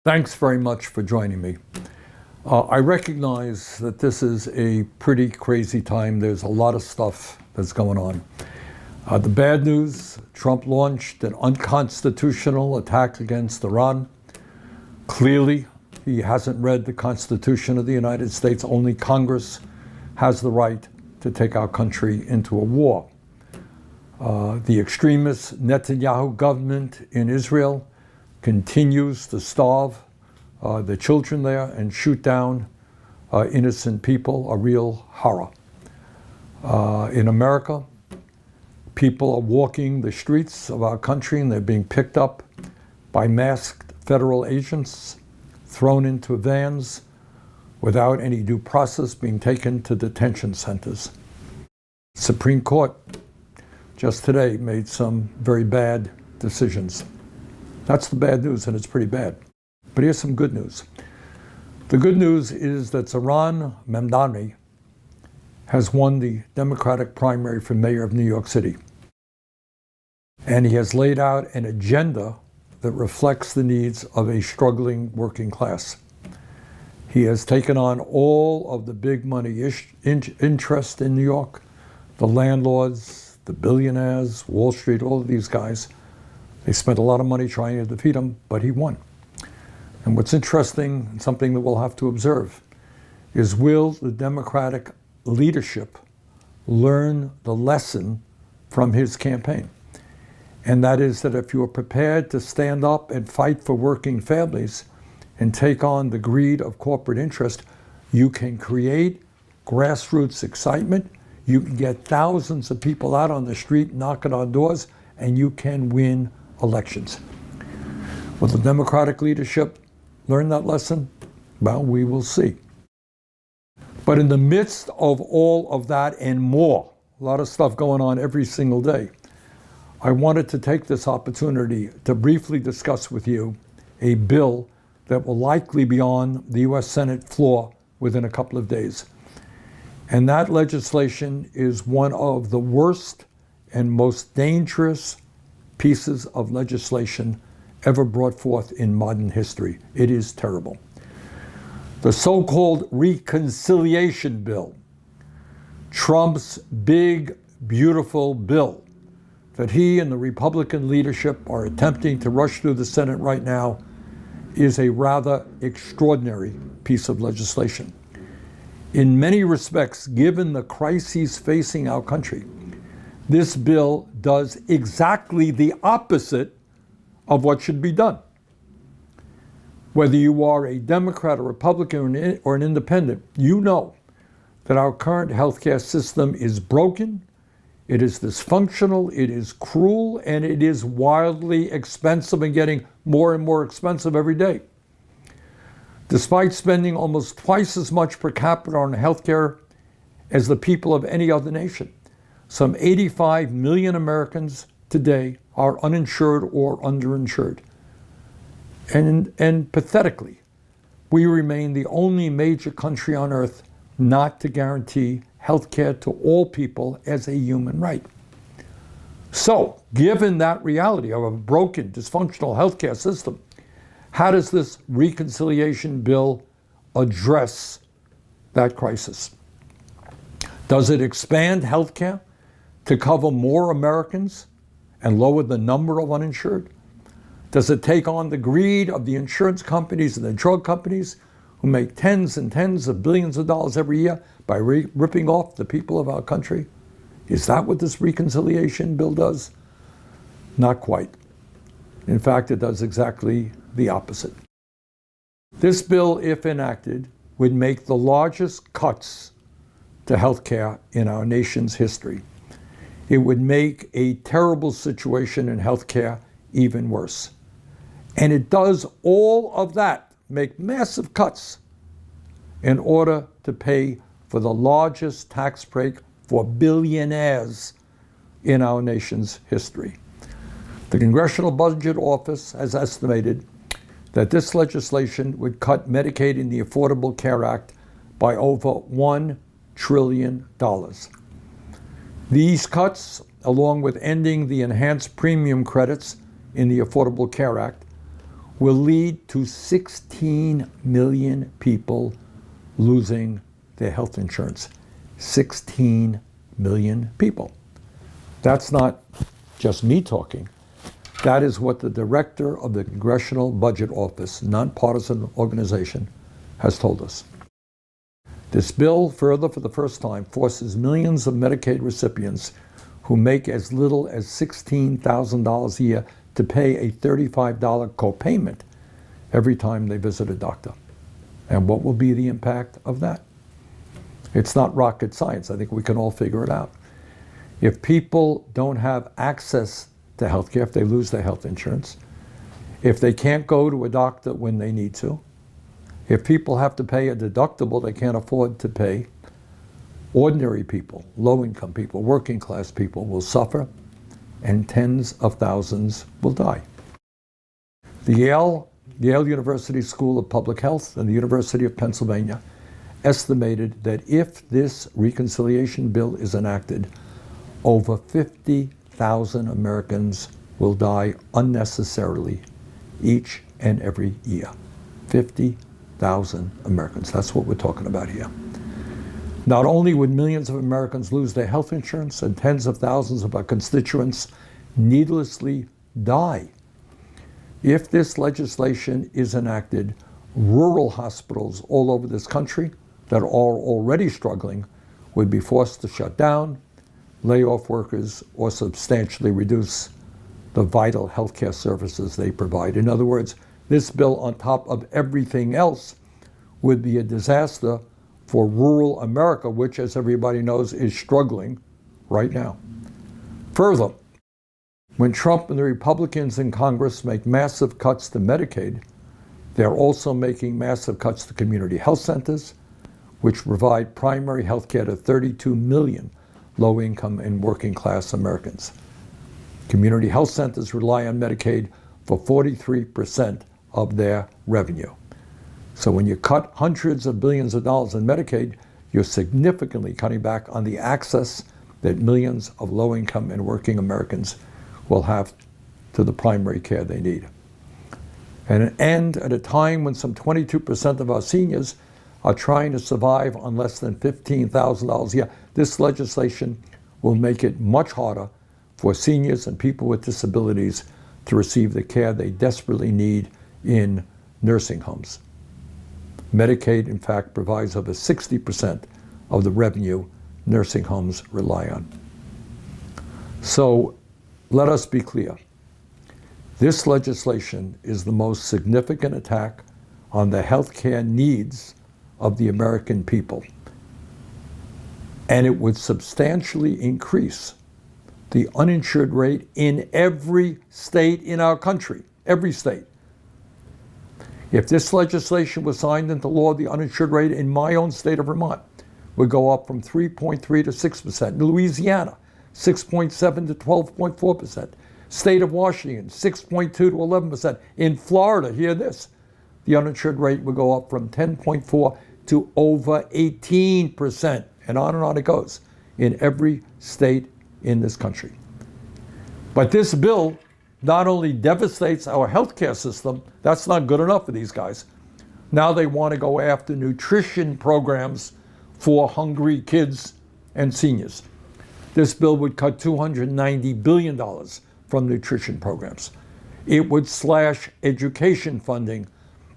Thanks very much for joining me. I recognize that this is a pretty crazy time. There's a lot of stuff that's going on. The bad news, Trump launched an unconstitutional attack against Iran. Clearly, he hasn't read the Constitution of the United States. Only Congress has the right to take our country into a war. The extremist Netanyahu government in Israel continues to starve the children there and shoot down innocent people, a real horror. In America, people are walking the streets of our country and they're being picked up by masked federal agents, thrown into vans without any due process, being taken to detention centers. Supreme Court just today made some very bad decisions. That's the bad news, and it's pretty bad. But here's some good news. The good news is that Zohran Mamdani has won the Democratic primary for mayor of New York City. And he has laid out an agenda that reflects the needs of a struggling working class. He has taken on all of the big money interest in New York, the landlords, the billionaires, Wall Street, all of these guys. They spent a lot of money trying to defeat him, but he won. And what's interesting, and something that we'll have to observe, is will the Democratic leadership learn the lesson from his campaign? And that is that if you are prepared to stand up and fight for working families and take on the greed of corporate interest, you can create grassroots excitement. You can get thousands of people out on the street knocking on doors, and you can win elections. Will the Democratic leadership learn that lesson? Well, we will see. But in the midst of all of that and more, a lot of stuff going on every single day, I wanted to take this opportunity to briefly discuss with you a bill that will likely be on the U.S. Senate floor within a couple of days. And that legislation is one of the worst and most dangerous pieces of legislation ever brought forth in modern history. It is terrible. The so-called reconciliation bill, Trump's big, beautiful bill that he and the Republican leadership are attempting to rush through the Senate right now, is a rather extraordinary piece of legislation. In many respects, given the crises facing our country, this bill does exactly the opposite of what should be done. Whether you are a Democrat, a Republican, or an independent, you know that our current healthcare system is broken, it is dysfunctional, it is cruel, and it is wildly expensive and getting more and more expensive every day. Despite spending almost twice as much per capita on healthcare as the people of any other nation, some 85 million Americans today are uninsured or underinsured. And pathetically, we remain the only major country on earth not to guarantee health care to all people as a human right. So, given that reality of a broken, dysfunctional healthcare system, how does this reconciliation bill address that crisis? Does it expand healthcare to cover more Americans and lower the number of uninsured? Does it take on the greed of the insurance companies and the drug companies who make tens and tens of billions of dollars every year by ripping off the people of our country? Is that what this reconciliation bill does? Not quite. In fact, it does exactly the opposite. This bill, if enacted, would make the largest cuts to healthcare in our nation's history. It would make a terrible situation in healthcare even worse. And it does all of that, make massive cuts in order to pay for the largest tax break for billionaires in our nation's history. The Congressional Budget Office has estimated that this legislation would cut Medicaid in the Affordable Care Act by over $1 trillion. These cuts, along with ending the enhanced premium credits in the Affordable Care Act, will lead to 16 million people losing their health insurance. 16 million people. That's not just me talking. That is what the director of the Congressional Budget Office, nonpartisan organization, has told us. This bill, further, for the first time, forces millions of Medicaid recipients who make as little as $16,000 a year to pay a $35 copayment every time they visit a doctor. And what will be the impact of that? It's not rocket science. I think we can all figure it out. If people don't have access to health care, if they lose their health insurance, if they can't go to a doctor when they need to, if people have to pay a deductible they can't afford to pay, ordinary people, low-income people, working class people will suffer, and tens of thousands will die. The Yale University School of Public Health and the University of Pennsylvania estimated that if this reconciliation bill is enacted, over 50,000 Americans will die unnecessarily each and every year. 50,000 Americans. That's what we're talking about here. Not only would millions of Americans lose their health insurance, and tens of thousands of our constituents needlessly die. If this legislation is enacted, rural hospitals all over this country that are already struggling would be forced to shut down, lay off workers, or substantially reduce the vital healthcare services they provide. In other words, this bill, on top of everything else, would be a disaster for rural America, which, as everybody knows, is struggling right now. Further, when Trump and the Republicans in Congress make massive cuts to Medicaid, they're also making massive cuts to community health centers, which provide primary health care to 32 million low-income and working-class Americans. Community health centers rely on Medicaid for 43% of their revenue. So when you cut hundreds of billions of dollars in Medicaid, you're significantly cutting back on the access that millions of low-income and working Americans will have to the primary care they need. And at a time when some 22% of our seniors are trying to survive on less than $15,000 a year, this legislation will make it much harder for seniors and people with disabilities to receive the care they desperately need in nursing homes. Medicaid, in fact, provides over 60% of the revenue nursing homes rely on. So let us be clear. This legislation is the most significant attack on the healthcare needs of the American people. And it would substantially increase the uninsured rate in every state in our country, every state. If this legislation was signed into law, the uninsured rate in my own state of Vermont would go up from 3.3 to 6%. In Louisiana, 6.7 to 12.4%. State of Washington, 6.2 to 11%. In Florida, hear this, the uninsured rate would go up from 10.4 to over 18%. And on it goes in every state in this country. But this bill not only devastates our healthcare system, that's not good enough for these guys. Now they want to go after nutrition programs for hungry kids and seniors. This bill would cut $290 billion from nutrition programs. It would slash education funding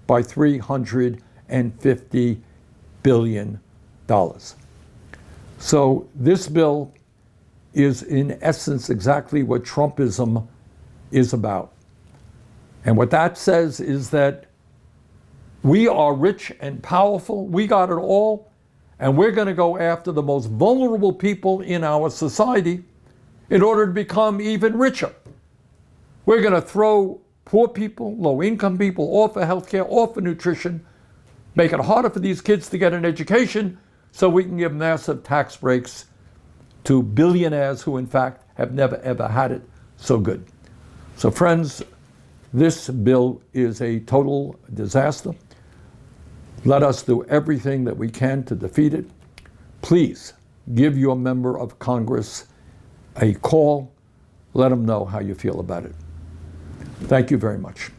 by $350 billion. So this bill is in essence exactly what Trumpism is about. And what that says is that we are rich and powerful, we got it all, and we're going to go after the most vulnerable people in our society in order to become even richer. We're going to throw poor people, low-income people off of healthcare, off of nutrition, make it harder for these kids to get an education so we can give massive tax breaks to billionaires who, in fact, have never, ever had it so good. So, friends, this bill is a total disaster. Let us do everything that we can to defeat it. Please give your member of Congress a call. Let them know how you feel about it. Thank you very much.